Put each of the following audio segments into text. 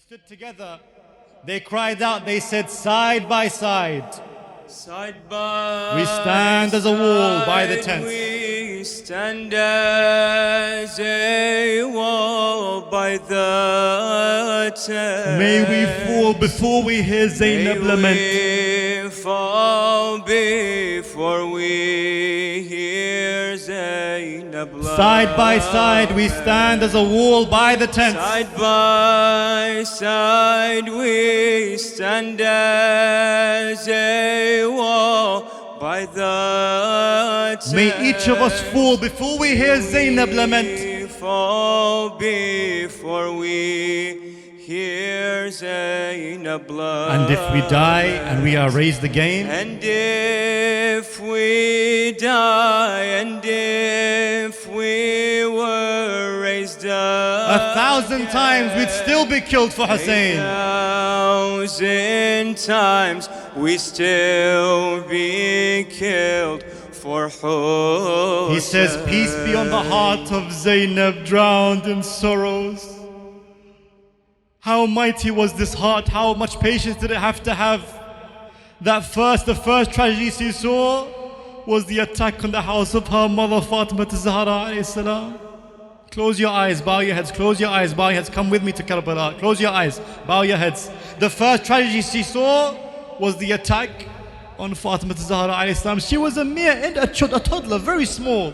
stood together. They cried out, they said, side by side. Side by We stand as a wall by the side, tents. We stand as a wall by the tent. May we fall before we hear Zainab lament. May we fall before we hear Zainab lament. Side by side we stand as a wall by the tents. Side by side we stand as a wall by the tent. May each of us fall before we hear Zainab lament. Fall before we hear Zainab lament. And if we die and we are raised again, and if we die, and if we were raised up 1,000 times we'd still be killed for Hussein. 1,000 times we still be killed for Hussein. He says, peace be on the heart of Zainab, drowned in sorrows. How mighty was this heart? How much patience did it have to have? The first tragedy she saw was the attack on the house of her mother Fatima Zahra alayhi salam. Close your eyes, bow your heads, close your eyes, bow your heads. Come with me to Karbala. Close your eyes, bow your heads. The first tragedy she saw was the attack on Fatima Zahra alayhi salam. She was a toddler, very small.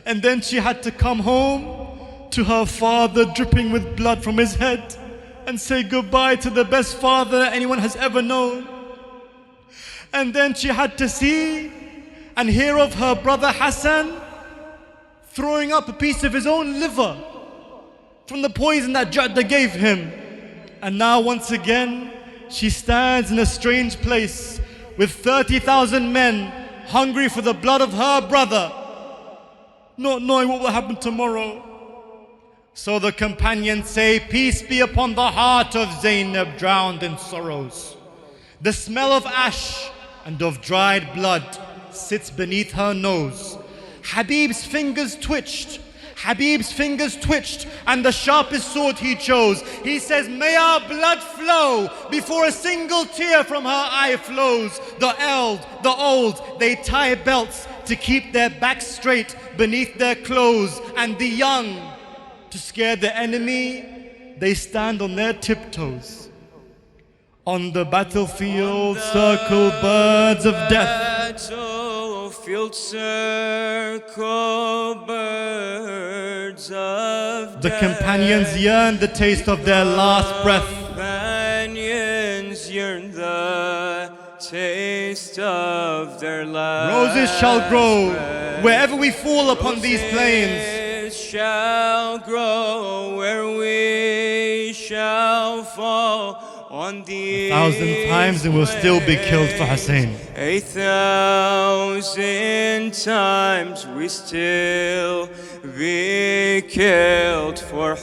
And then she had to come home to her father dripping with blood from his head and say goodbye to the best father anyone has ever known. And then she had to see and hear of her brother Hassan throwing up a piece of his own liver from the poison that Jadda gave him. And now once again she stands in a strange place with 30,000 men hungry for the blood of her brother, not knowing what will happen tomorrow. So the companions say, peace be upon the heart of Zainab, drowned in sorrows. The smell of ash and of dried blood sits beneath her nose. Habib's fingers twitched, and the sharpest sword he chose. He says, may our blood flow before a single tear from her eye flows. The old, they tie belts to keep their backs straight beneath their clothes. And the young, to scare the enemy, they stand on their tiptoes. On the battlefield circle birds of death. Battlefield circle birds of death. The companions yearn the taste of their last breath. Companions yearn the taste of their last Roses shall grow breath. wherever we fall upon these plains. Shall grow where we shall fall on the 1,000 times and we'll still be killed for Hussein. 1,000 times we still be killed for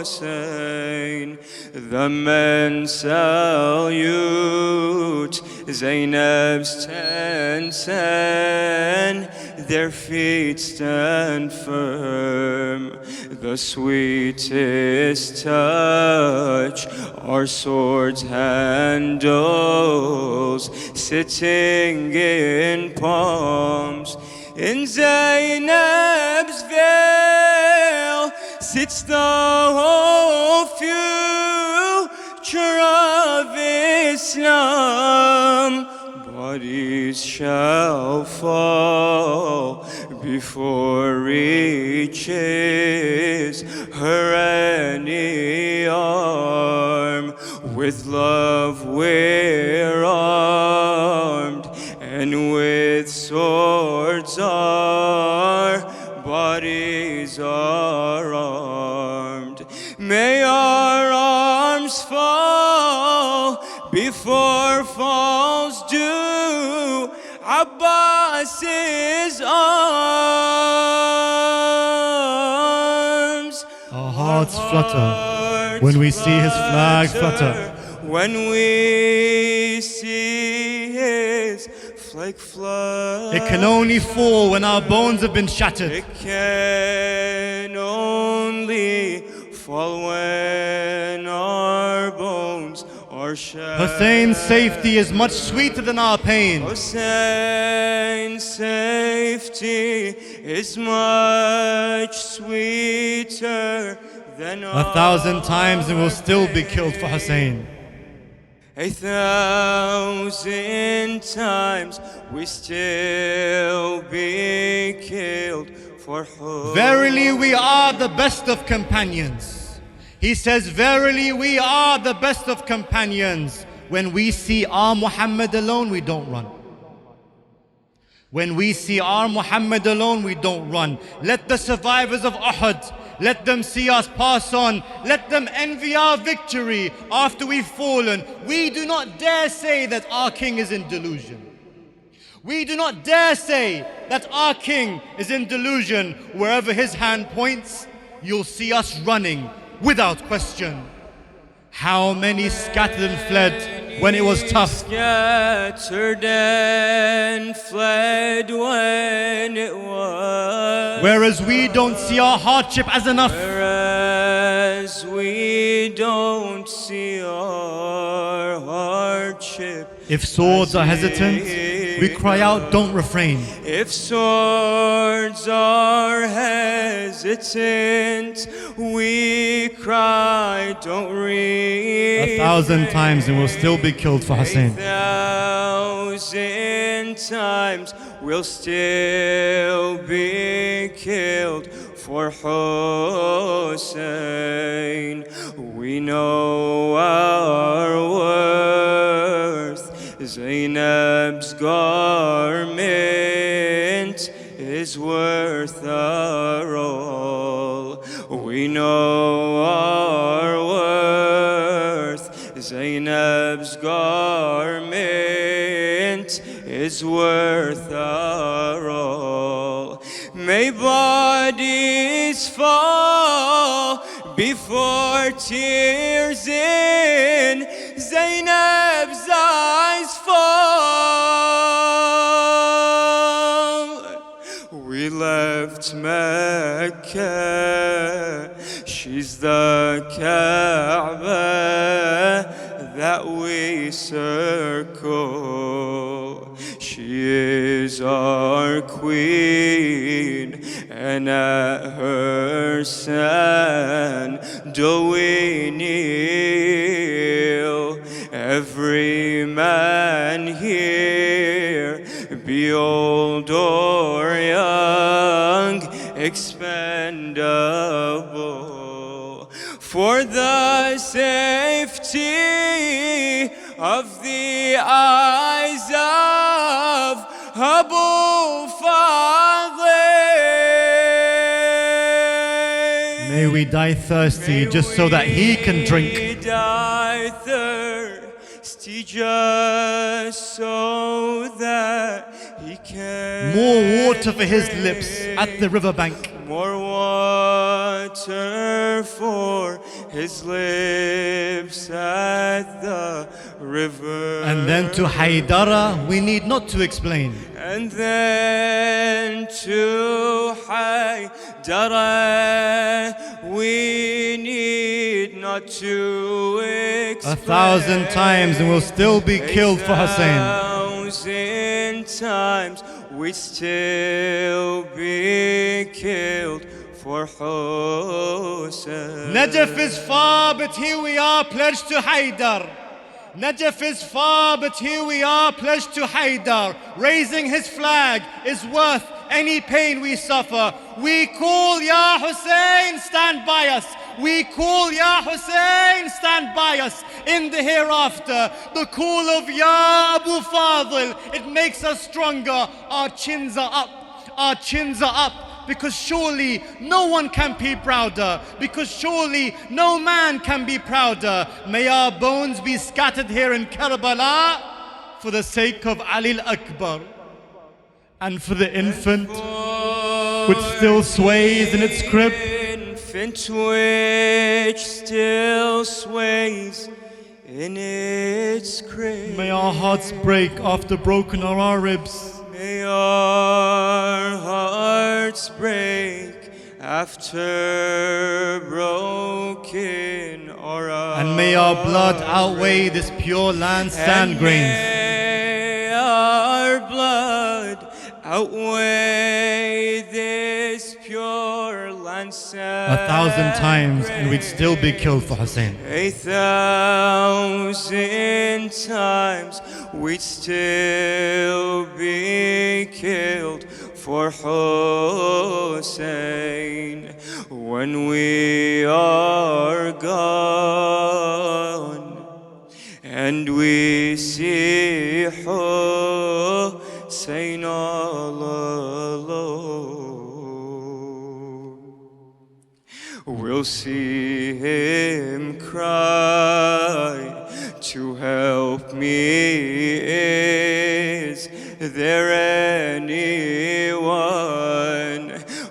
Hussein. The men salute Zainab's tents and their feet stand firm. The sweetest touch our swords' handles, sitting in palms. In Zainab's veil sits the whole future of Islam. Bodies shall fall before reaches her any arm. With love we're armed, and with swords our bodies are armed. May our arms fall before falls due Abbas's arms. Our hearts flutter when we see his flag flutter. When we see his flag flutter. It can only fall when our bones have been shattered. It can only fall when our bones are shattered. Hussein's safety is much sweeter than our pain. Hussein's safety is much sweeter than 1,000 times and we'll still be killed for Hussein. 1,000 times we still be killed for Hussein. Verily we are the best of companions. He says, verily we are the best of companions. When we see our Muhammad alone, we don't run. When we see our Muhammad alone, we don't run. Let the survivors of Uhud, let them see us pass on. Let them envy our victory after we've fallen. We do not dare say that our king is in delusion. We do not dare say that our king is in delusion. Wherever his hand points, you'll see us running without question. How many scattered and fled when it was tough? Scattered and fled when it was. Whereas we don't see our hardship as enough. Whereas we don't see our hardship. If swords are hesitant, we cry out, don't refrain. If swords are hesitant, we cry, don't refrain. 1,000 times and we'll still be killed for Hussein. 1,000 times we'll still be killed for Hussein. We know our worth. Zainab's garment is worth our all. We know our worth. Zainab's garment is worth our all. May bodies fall before tears in Zainab's eyes fall. We left Mecca, she's the Kaaba that we circle. She is our queen, and at her sandal we kneel. Every man here, be old or young, expendable, for the safety of the eyes of Abu Fadl. May we die thirsty just so that he can drink. May we die thirsty just so that he can. More water for his lips at the riverbank. More water for his lips at the river. And then to Haydara, we need not to explain. And then to Haydara, we need not to explain. 1,000 times and we'll still be killed for Hussein. 1,000 times we still be killed for Hussein. Najaf is far, but here we are pledged to Haydar. Najaf is far, but here we are pledged to Haydar. Raising his flag is worth any pain we suffer. We call Ya Hussein, stand by us. We call Ya Hussein, stand by us in the hereafter. The call of Ya Abu Fadl, it makes us stronger. Our chins are up, our chins are up. Because surely no one can be prouder. Because surely no man can be prouder. May our bones be scattered here in Karbala for the sake of Ali al-Akbar. And for the infant which still sways in its crib. Infant which still sways in its crib. May our hearts break after broken are our ribs. May our hearts break after broken aura. And may our blood outweigh this pure land sand grains. May our blood outweigh this pure land sand 1,000 times and we'd still be killed for Hussein. 1,000 times we'd still be killed for Hussein. When we are gone and we see Hussein all alone, we'll see him cry to help me. Is there anyone?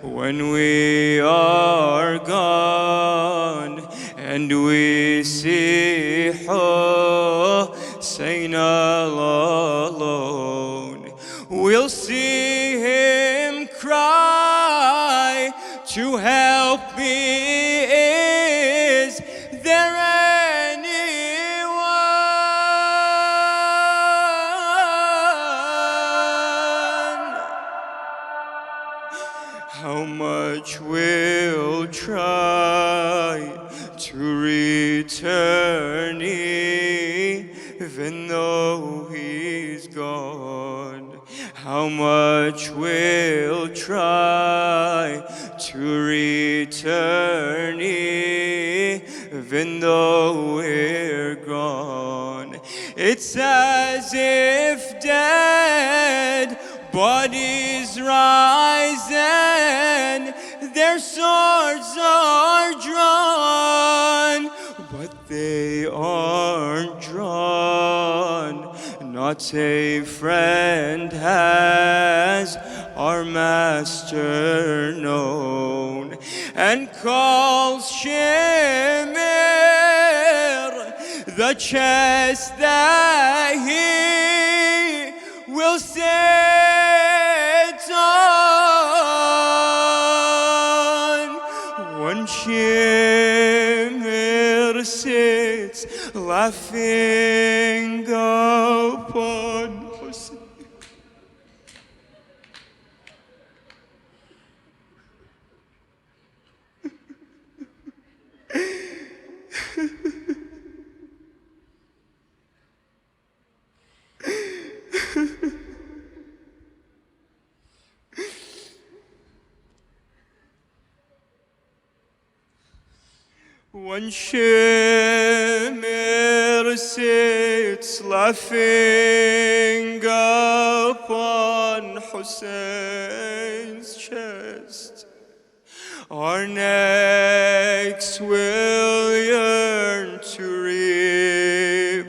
When we are gone and we see Hussein all alone, we'll see him cry to help me. Is there anyone? How much we'll try to return even though he's gone. How much we'll try to return even though we're gone. It's as if dead bodies rise and their swords are drawn, but they aren't drawn. Not a friend has our master known, and calls Shimir the chest that he will sit on. When Shimir sits laughing upon Hussein, when Shimir sits laughing upon Hussein's chest, our necks will yearn to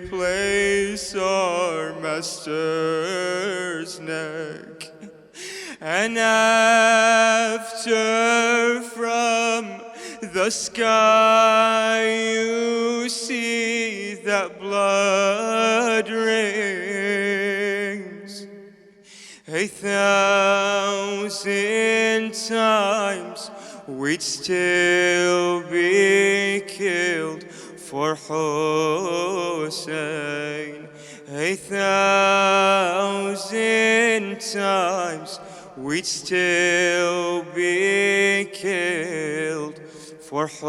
replace our master's neck. And after from the sky you see that blood rings 1,000 times, we'd still be killed for Hussein. 1,000 times, we'd still be killed for Hussein.